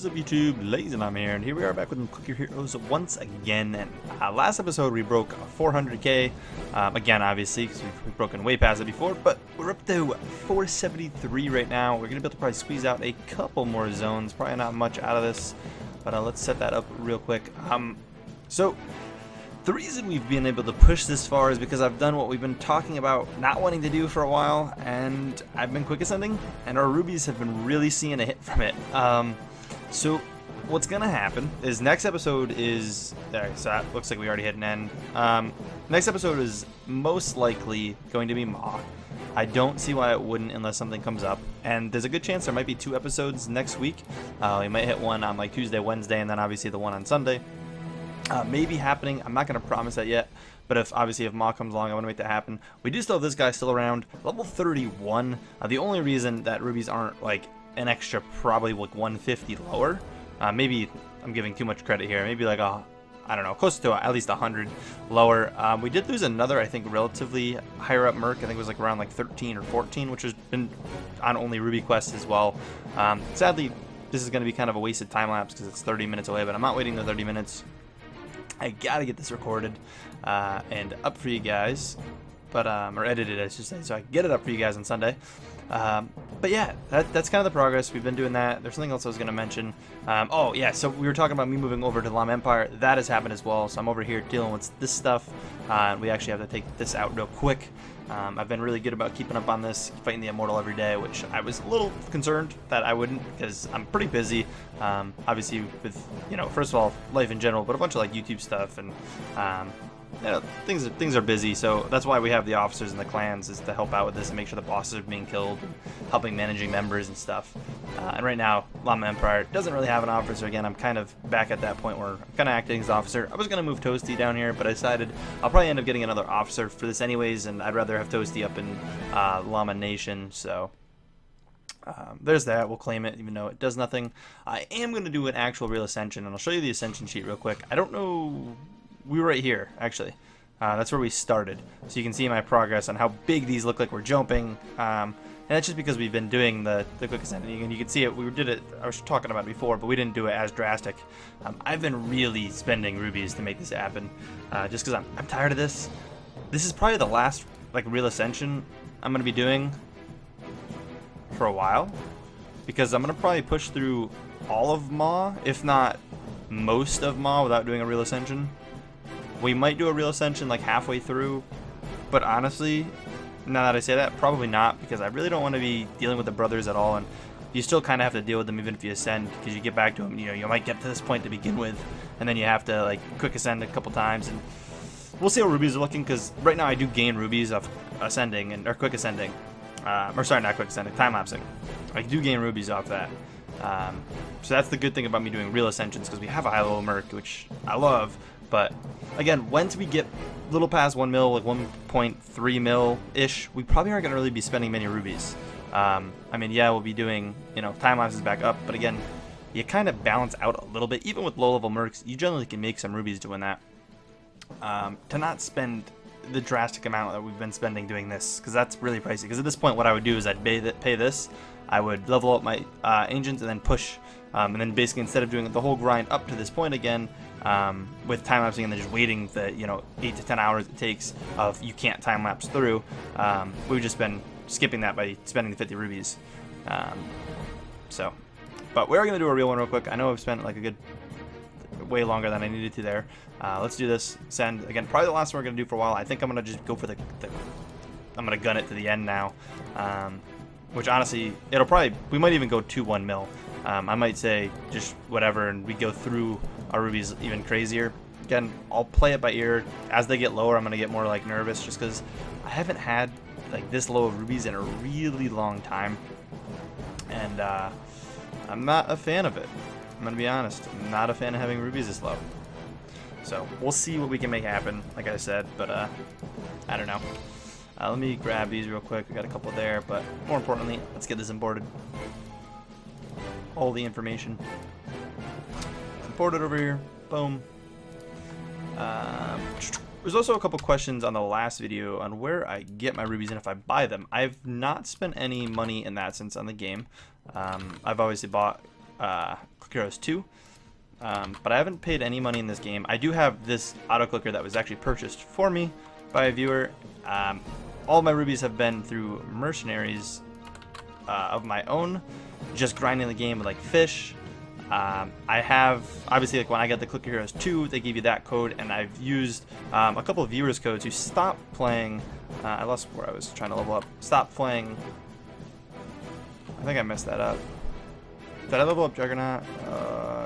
What is up YouTube, LazeeLlama here, and here we are back with Click Your Heroes once again. And last episode we broke 400k, again obviously, because we've broken way past it before, but we're up to 473 right now. We're going to be able to probably squeeze out a couple more zones, probably not much out of this, but let's set that up real quick. So the reason we've been able to push this far is because I've done what we've been talking about not wanting to do for a while, and I've been quick ascending, and our rubies have been really seeing a hit from it. So what's gonna happen is next episode is there, so that looks like we already hit an end. Next episode is most likely going to be Ma. I don't see why it wouldn't unless something comes up, and there's a good chance there might be 2 episodes next week. We might hit one on like Tuesday, Wednesday, and then obviously the one on Sunday. Maybe happening. I'm not going to promise that yet, but if Ma comes along, I want to make that happen. We do still have this guy still around, level 31. The only reason that rubies aren't like an extra, probably like 150 lower, maybe I'm giving too much credit here, maybe like I don't know, close to at least 100 lower. We did lose another, I think, relatively higher up merc. I think it was like around like 13 or 14, which has been on only ruby quests as well. Sadly, this is going to be kind of a wasted time lapse because it's 30 minutes away, but I'm not waiting the 30 minutes. I gotta get this recorded and up for you guys, but or edited, I should say, so I can get it up for you guys on Sunday. But yeah, that's kind of the progress. We've been doing that. There's something else I was gonna mention. Oh yeah, so we were talking about me moving over to Llama Empire. That has happened as well. So I'm over here dealing with this stuff. We actually have to take this out real quick. I've been really good about keeping up on this, fighting the Immortal every day, which I was a little concerned that I wouldn't, because I'm pretty busy. Obviously with, you know, first of all, life in general, but a bunch of like YouTube stuff, and you know, things are busy. So that's why we have the officers and the clans, is to help out with this and make sure the bosses are being killed, and helping managing members and stuff. And right now, Llama Empire doesn't really have an officer. Again, I'm kind of back at that point where I'm kind of acting as officer. I was going to move Toasty down here, but I decided I'll probably end up getting another officer for this anyways, and I'd rather have Toasty up in Llama Nation, so there's that. We'll claim it, even though it does nothing. I am going to do an actual real ascension, and I'll show you the ascension sheet real quick. I don't know... We were right here, actually. That's where we started. So you can see my progress on how big these look like we're jumping. And that's just because we've been doing the quick ascending. And you can see it, we did it, I was talking about it before, but we didn't do it as drastic. I've been really spending rubies to make this happen. Just because I'm tired of this. This is probably the last like real ascension I'm going to be doing for a while. Because I'm going to probably push through all of Ma, if not most of Ma, without doing a real ascension. We might do a real ascension like halfway through, but honestly, now that I say that, probably not, because I really don't want to be dealing with the brothers at all, and you still kind of have to deal with them even if you ascend, because you get back to them, you know, you might get to this point to begin with, and then you have to like quick ascend a couple times, and we'll see how rubies are looking, because right now I do gain rubies off ascending, or quick ascending, or sorry, not quick ascending, time-lapsing. I do gain rubies off that. So that's the good thing about me doing real ascensions, because we have a high level merc, which I love. But again, once we get a little past 1 mil, like 1.3 mil-ish, we probably aren't going to really be spending many rubies. I mean, yeah, we'll be doing, you know, time lapses back up, but again, you kind of balance out a little bit. Even with low-level mercs, you generally can make some rubies doing that. To not spend the drastic amount that we've been spending doing this, because that's really pricey. Because at this point, what I would do is I'd pay this, I would level up my agents and then push, and then basically instead of doing the whole grind up to this point again, with time lapsing and then just waiting the 8 to 10 hours it takes of you can't time lapse through, we've just been skipping that by spending the 50 rubies. But we're gonna do a real one real quick. I know I've spent like a good way longer than I needed to there. Let's do this. Send again. Probably the last one we're gonna do for a while. I think I'm gonna just go for I'm gonna gun it to the end now. Which honestly, we might even go to 1 mil. I might say just whatever, and we go through our rubies even crazier. Again, I'll play it by ear. As they get lower, I'm gonna get more like nervous, just because I haven't had like this low of rubies in a really long time, and I'm not a fan of it. I'm gonna be honest. I'm not a fan of having rubies this low. So we'll see what we can make happen, like I said, but I don't know. Let me grab these real quick. We got a couple there, but more importantly, let's get this imported. All the information. Imported over here. Boom. There's also a couple questions on the last video on where I get my rubies and if I buy them. I've not spent any money in that sense on the game. I've obviously bought Click Heroes 2. But I haven't paid any money in this game. I do have this auto clicker that was actually purchased for me by a viewer. All my rubies have been through mercenaries of my own, just grinding the game with like fish. I have, obviously, like when I got the Clicker Heroes 2, they give you that code, and I've used a couple of viewers' codes who stopped playing. I lost where I was trying to level up. Stop playing. I think I messed that up. Did I level up Juggernaut?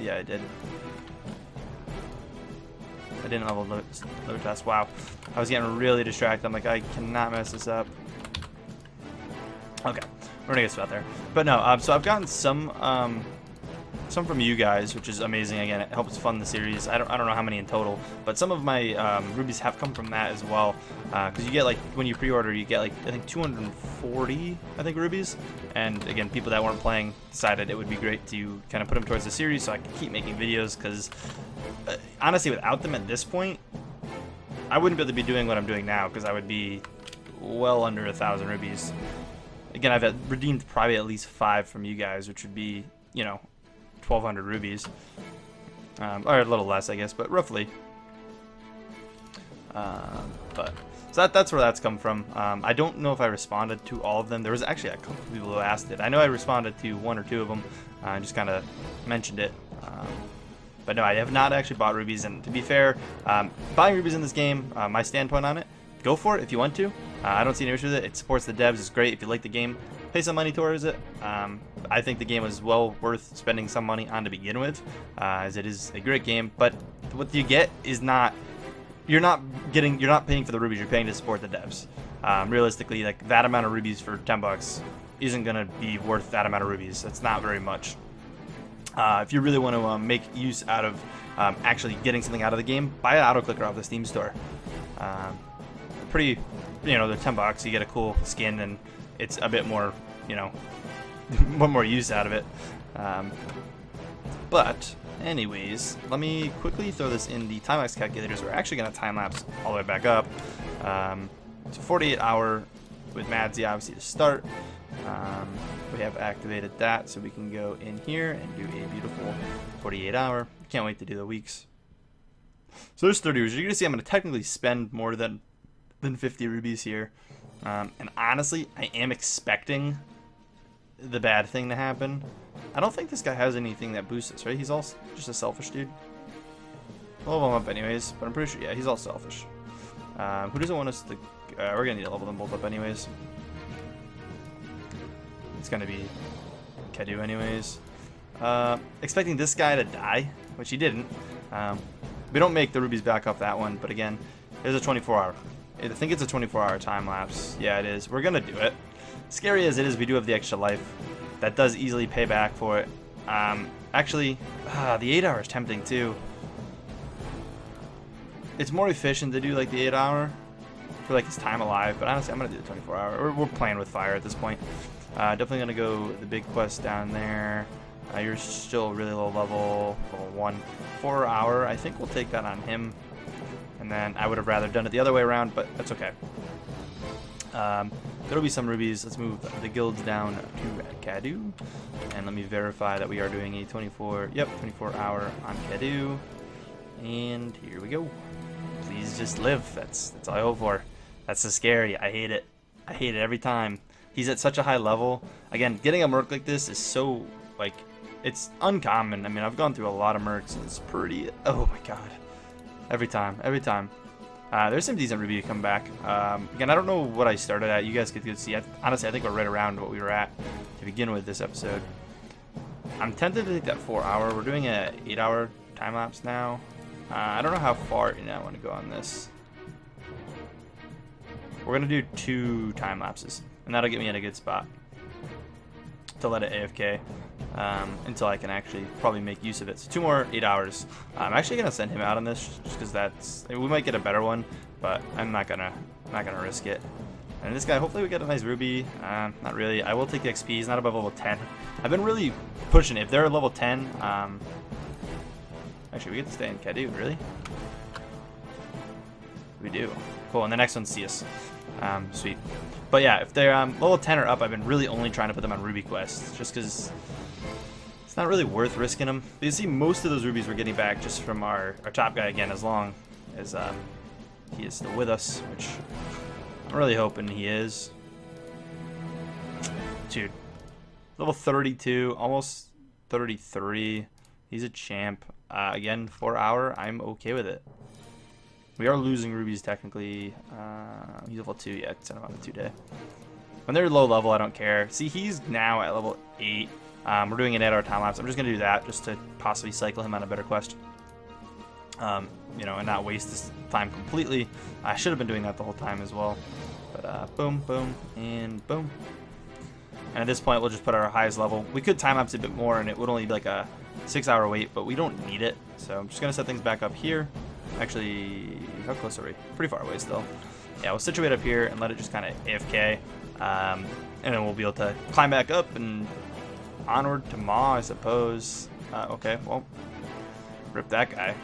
Yeah, I did. I didn't level Libertas. Wow. I was getting really distracted. I'm like, I cannot mess this up. Okay. We're gonna get stuff out there. But no, so I've gotten some from you guys, which is amazing. Again, it helps fund the series. I don't know how many in total, but some of my rubies have come from that as well. Because you get, like, when you pre-order, you get like I think 240 rubies. And again, people that weren't playing decided it would be great to kind of put them towards the series so I can keep making videos. Because honestly, without them at this point, I wouldn't be able to be doing what I'm doing now, because I would be well under 1,000 rubies. Again, I've redeemed probably at least 5 from you guys, which would be, you know, 1,200 rubies, or a little less, I guess, but roughly. But so that's where that's come from. I don't know if I responded to all of them. There was actually a couple of people who asked it. I know I responded to 1 or 2 of them. I just kind of mentioned it. But no, I have not actually bought rubies. And to be fair, buying rubies in this game, my standpoint on it, go for it if you want to. I don't see any issue with it. It supports the devs. It's great if you like the game. Pay some money towards it. I think the game was well worth spending some money on to begin with, as it is a great game. But what you get is not, you're not paying for the rubies. You're paying to support the devs. Realistically, like that amount of rubies for 10 bucks isn't gonna be worth that amount of rubies. That's not very much. If you really want to make use out of actually getting something out of the game, buy an auto clicker off the Steam store. Pretty, you know, they're 10 bucks. You get a cool skin and it's a bit more, you know, one more use out of it. But anyways, let me quickly throw this in the time-lapse calculators. We're actually going to time-lapse all the way back up. It's a 48-hour with Madzy, obviously, to start. We have activated that, so we can go in here and do a beautiful 48-hour. Can't wait to do the weeks. So there's 30 rubies. You're going to see I'm going to technically spend more than 50 rubies here. And honestly, I am expecting the bad thing to happen. I don't think this guy has anything that boosts us, right? He's all just a selfish dude. We'll level him up anyways, but I'm pretty sure, yeah, he's all selfish. Who doesn't want us to... we're going to need to level them both up anyways. It's going to be Kedu anyways. Expecting this guy to die, which he didn't. We don't make the rubies back off that one, but again, there's a 24-hour. I think it's a 24-hour time lapse. Yeah, it is. We're gonna do it. Scary as it is, we do have the extra life. That does easily pay back for it. Actually, the 8-hour is tempting too. It's more efficient to do like the 8-hour for like his time alive, but honestly, I'm gonna do the 24-hour. We're playing with fire at this point. Definitely gonna go the big quest down there. You're still really low level 1. 4-hour. I think we'll take that on him. And then I would have rather done it the other way around, but that's okay. There'll be some rubies. Let's move the guilds down to Kedu. And let me verify that we are doing a 24-hour on Kedu. And here we go. Please just live. That's all I hope for. That's so scary. I hate it. I hate it every time. He's at such a high level. Again, getting a merc like this is so, like, it's uncommon. I mean, I've gone through a lot of mercs, and it's pretty... Oh, my God. Every time. There's some decent ruby to come back. Again, I don't know what I started at. You guys could see. Honestly, I think we're right around what we were at to begin with this episode. I'm tempted to take that 4-hour. We're doing an 8-hour time lapse now. I don't know how far in I want to go on this. We're gonna do 2 time lapses, and that'll get me in a good spot to let it AFK until I can actually probably make use of it. So 2 more 8 hours. I'm actually gonna send him out on this just because we might get a better one, but I'm not gonna risk it. And this guy, hopefully we get a nice ruby. Not really. I will take the XP. He's not above level 10. I've been really pushing it. If they're level 10, actually we get to stay in Kedu, really? We do. Cool. And the next one's CS. Sweet. But yeah, if they're level 10 or up, I've been really only trying to put them on ruby quests, just because not really worth risking them. But you see, most of those rubies we're getting back just from our top guy again, as long as he is still with us, which I'm really hoping he is. Dude, level 32, almost 33. He's a champ. Again, 4 hour. I'm okay with it. We are losing rubies technically. He's level 2. Yeah, send him on the 2-day. When they're low level, I don't care. See, he's now at level 8. We're doing an 8-hour time lapse. I'm just gonna do that just to possibly cycle him on a better quest. You know, and not waste this time completely. I should have been doing that the whole time as well. But boom, boom, and boom. And at this point, we'll just put our highest level. We could time lapse a bit more, and it would only be like a 6-hour wait, but we don't need it. So I'm just gonna set things back up here. Actually, how close are we? Pretty far away still. Yeah, we'll situate up here and let it just kind of AFK. And then we'll be able to climb back up and onward to Maw, I suppose. Okay, well, rip that guy.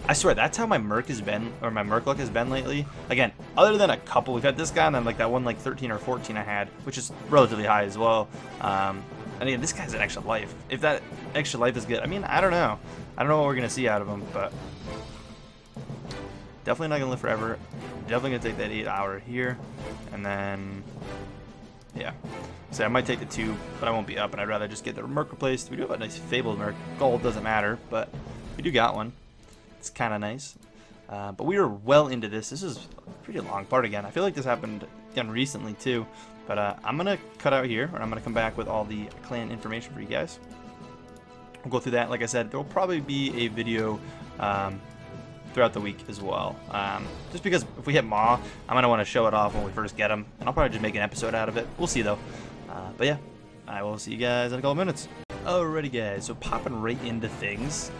I swear, that's how my Merc has been, or my Merc luck has been lately. Again, other than a couple, we've had this guy and then like that one like 13 or 14 I had, which is relatively high as well. And again, this guy's an extra life. If that extra life is good, I mean, I don't know. I don't know what we're gonna see out of him, but definitely not gonna live forever. Definitely gonna take that 8-hour here, and then yeah. So I might take the 2, but I won't be up, and I'd rather just get the Merc replaced. We do have a nice Fabled Merc. Gold doesn't matter, but we do got one. It's kind of nice. But we are well into this. This is a pretty long part again. I feel like this happened again recently too. But I'm going to cut out here, and I'm going to come back with all the clan information for you guys. We'll go through that. Like I said, there will probably be a video throughout the week as well. Just because if we hit Maw, I'm going to want to show it off when we first get him. And I'll probably just make an episode out of it. We'll see though. But yeah, I will see you guys in a couple minutes. Alrighty guys, so popping right into things.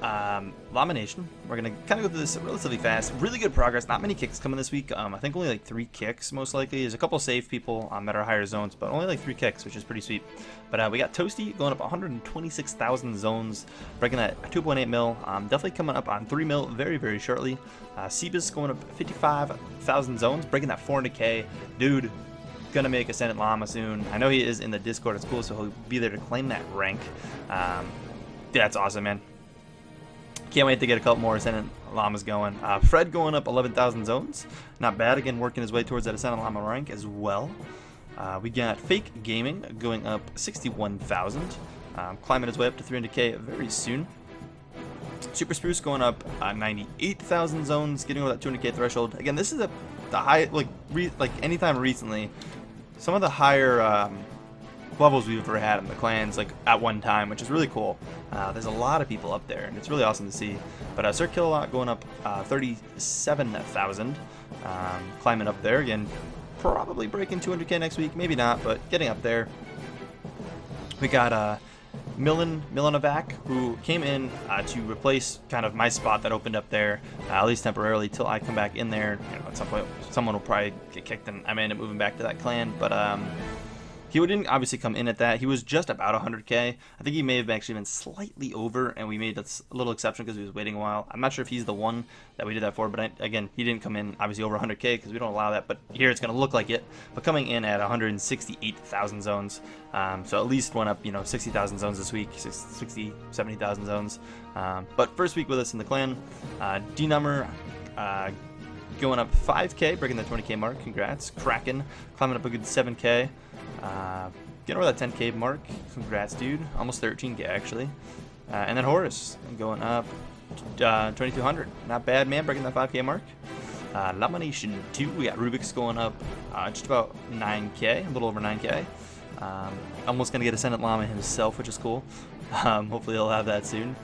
Llama Nation, we're gonna kind of go through this relatively fast. Really good progress. Not many kicks coming this week. I think only like 3 kicks most likely. There's a couple save people that are higher zones, but only like 3 kicks, which is pretty sweet. But we got Toasty going up 126,000 zones, breaking that 2.8 mil. Definitely coming up on 3 mil very, very shortly. Seabus going up 55,000 zones, breaking that 400k. Dude, gonna make Ascendant Llama soon. I know he is in the Discord at school, so he'll be there to claim that rank. Yeah, that's awesome, man. Can't wait to get a couple more Ascendant Llamas going. Fred going up 11,000 zones. Not bad. Again, working his way towards that Ascendant Llama rank as well. We got Fake Gaming going up 61,000. Climbing his way up to 300k very soon. Super Spruce going up 98,000 zones, getting over that 200k threshold. Again, this is the high, like anytime recently, some of the higher levels we've ever had in the clans, like at one time, which is really cool. There's a lot of people up there, and it's really awesome to see. But Sir Kill-A-Lot going up 37,000, climbing up there again, probably breaking 200k next week, maybe not, but getting up there. We got Milanovac, who came in to replace kind of my spot that opened up there, at least temporarily, till I come back in there. You know, at some point, someone will probably get kicked, and I may end up moving back to that clan. But he didn't obviously come in at that. He was just about 100k. I think he may have actually been slightly over, and we made a little exception because he was waiting a while. I'm not sure if he's the one that we did that for, but again, he didn't come in obviously over 100k because we don't allow that. But here it's going to look like it. But coming in at 168,000 zones, so at least went up, you know, 60,000 zones this week, 60, 70,000 zones. But first week with us in the clan, D-Number going up 5k, breaking the 20k mark. Congrats. Kraken climbing up a good 7k. Getting over that 10k mark. Congrats, dude. Almost 13k actually. And then Horus going up 2200. Not bad, man. Breaking that 5k mark. Llama Nation 2. We got Rubik's going up just about 9k, a little over 9k. Almost gonna get Ascendant Llama himself, which is cool. Hopefully he'll have that soon.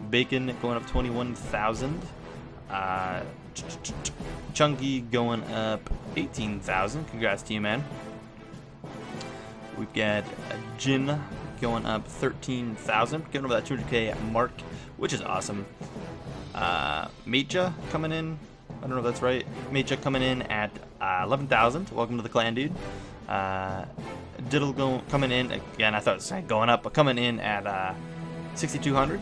Bacon going up 21,000. Chunky going up 18,000. Congrats to you, man. We've got Jin going up 13,000, getting over that 200k mark, which is awesome. Mecha coming in. I don't know if that's right. Mecha coming in at 11,000. Welcome to the clan, dude. Diddle coming in again. I thought it was going up, but coming in at 6,200.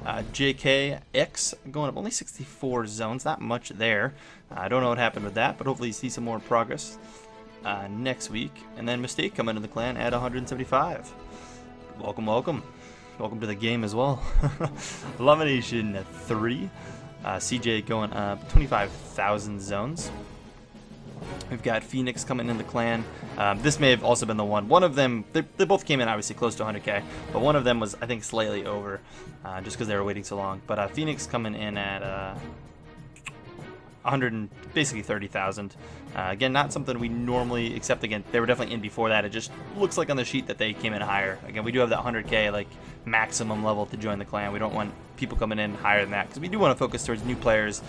JKX going up only 64 zones. Not much there. I don't know what happened with that, but hopefully you see some more progress next week. And then Mistake coming into the clan at 175. welcome, welcome. Welcome to the game as well. Elimination 3. CJ going up 25,000 zones. We've got Phoenix coming in the clan. This may have also been the one. One of them, they both came in obviously close to 100k, but one of them was, I think, slightly over, just because they were waiting so long. But Phoenix coming in at 100 and basically 30,000. Again, not something we normally accept. Again, they were definitely in before that. It just looks like on the sheet that they came in higher. Again, we do have that 100k like maximum level to join the clan. We don't want people coming in higher than that because we do want to focus towards new players.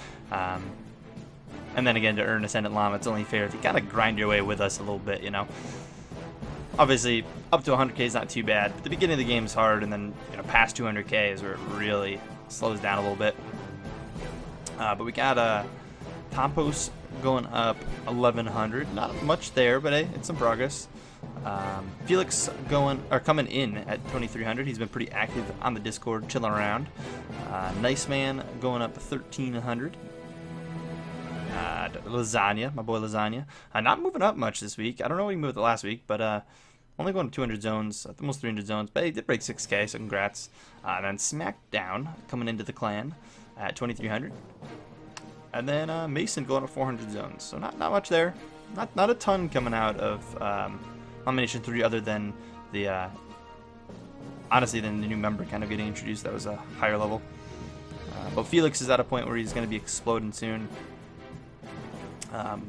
And then again, to earn Ascendant Llama, it's only fair if you kind of grind your way with us a little bit, you know. Obviously, up to 100k is not too bad, but the beginning of the game is hard, and then past 200k is where it really slows down a little bit. But we got Tompos going up 1100, not much there, but hey, it's some progress. Felix coming in at 2300. He's been pretty active on the Discord, chilling around. Nice Man going up 1300. Lasagna, my boy Lasagna, not moving up much this week. I don't know what he moved last week, but only going to 200 zones, almost 300 zones, but he did break 6k, so congrats. And then Smackdown coming into the clan at 2300. And then Mason going to 400 zones, so not much there. Not a ton coming out of Elimination 3 other than the, honestly, than the new member kind of getting introduced. That was a higher level. But Felix is at a point where he's going to be exploding soon.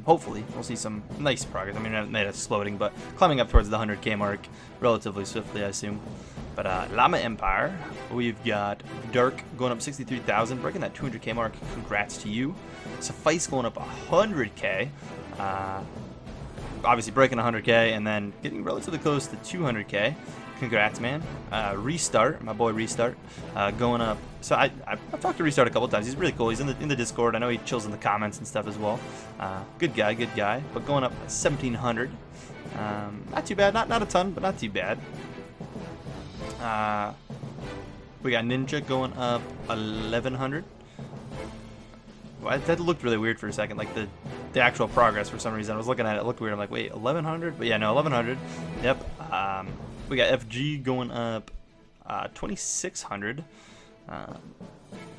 Hopefully, we'll see some nice progress. I mean, not exploding, but climbing up towards the 100k mark relatively swiftly, I assume. But Llama Empire, we've got Dark going up 63,000, breaking that 200k mark. Congrats to you. Suffice going up 100k. Obviously breaking 100k and then getting relatively close to 200k. Congrats, man. Restart, my boy Restart, going up. So I've talked to Restart a couple times. He's really cool. He's in the Discord. I know he chills in the comments and stuff as well. Good guy. But going up 1,700. Not too bad. Not a ton, but not too bad. We got Ninja going up 1,100. Well, that looked really weird for a second. Like the actual progress for some reason. I was looking at it. It looked weird. I'm like, wait, 1,100? But yeah, no, 1,100. Yep. We got FG going up 2,600,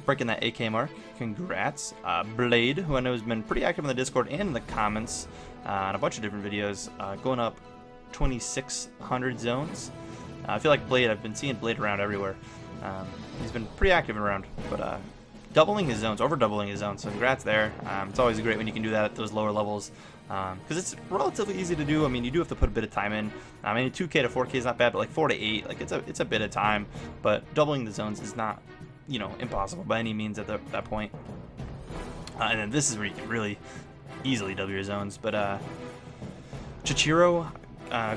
breaking that AK mark. Congrats. Blade, who I know has been pretty active in the Discord and in the comments on a bunch of different videos, going up 2,600 zones. I feel like Blade, I've been seeing Blade around everywhere. He's been pretty active around, but doubling his zones, over doubling his zones, so congrats there. It's always great when you can do that at those lower levels, because it's relatively easy to do. I mean, you do have to put a bit of time in. I mean, 2k to 4k is not bad, but like 4 to 8, like it's a bit of time. But doubling the zones is not, impossible by any means at that point. And then this is where you can really easily double your zones. But Chichiro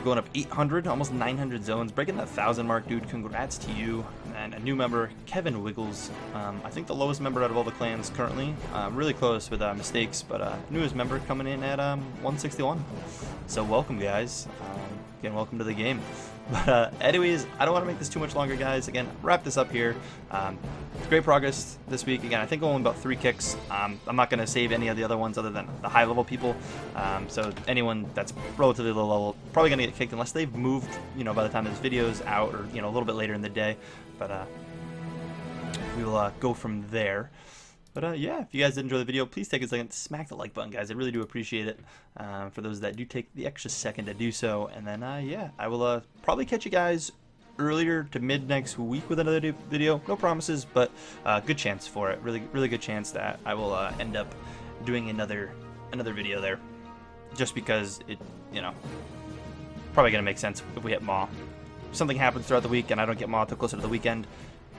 going up 800, almost 900 zones, breaking that 1,000 mark, dude. Congrats to you. And a new member, Kevin Wiggles. I think the lowest member out of all the clans currently. Really close with mistakes, but newest member coming in at 161. So welcome, guys. Again, welcome to the game. But anyways, I don't want to make this too much longer, guys. Again, wrap this up here. Great progress this week. Again, I think only about 3 kicks. I'm not going to save any of the other ones other than the high level people. So anyone that's relatively low level probably going to get kicked unless they've moved, by the time this video's out, or a little bit later in the day. But we will go from there. But yeah, if you guys did enjoy the video, please take a second to smack the like button, guys. I really do appreciate it. For those that do take the extra second to do so. And then yeah, I will probably catch you guys earlier to mid next week with another video. No promises, but good chance for it. Really good chance that I will end up doing another video there, just because it probably gonna make sense if we hit Maw. If something happens throughout the week and I don't get Maw till closer to the weekend,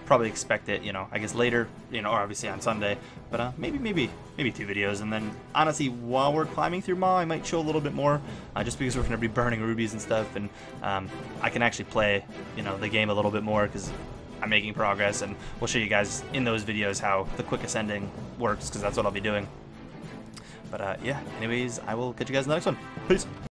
probably expect it, I guess later, or obviously on Sunday, but maybe 2 videos. And then honestly, while we're climbing through Maw, I might show a little bit more, just because we're going to be burning rubies and stuff, and I can actually play, the game a little bit more because I'm making progress, and we'll show you guys in those videos how the quick ascending works, because that's what I'll be doing. But yeah, anyways, I will catch you guys in the next one. Peace.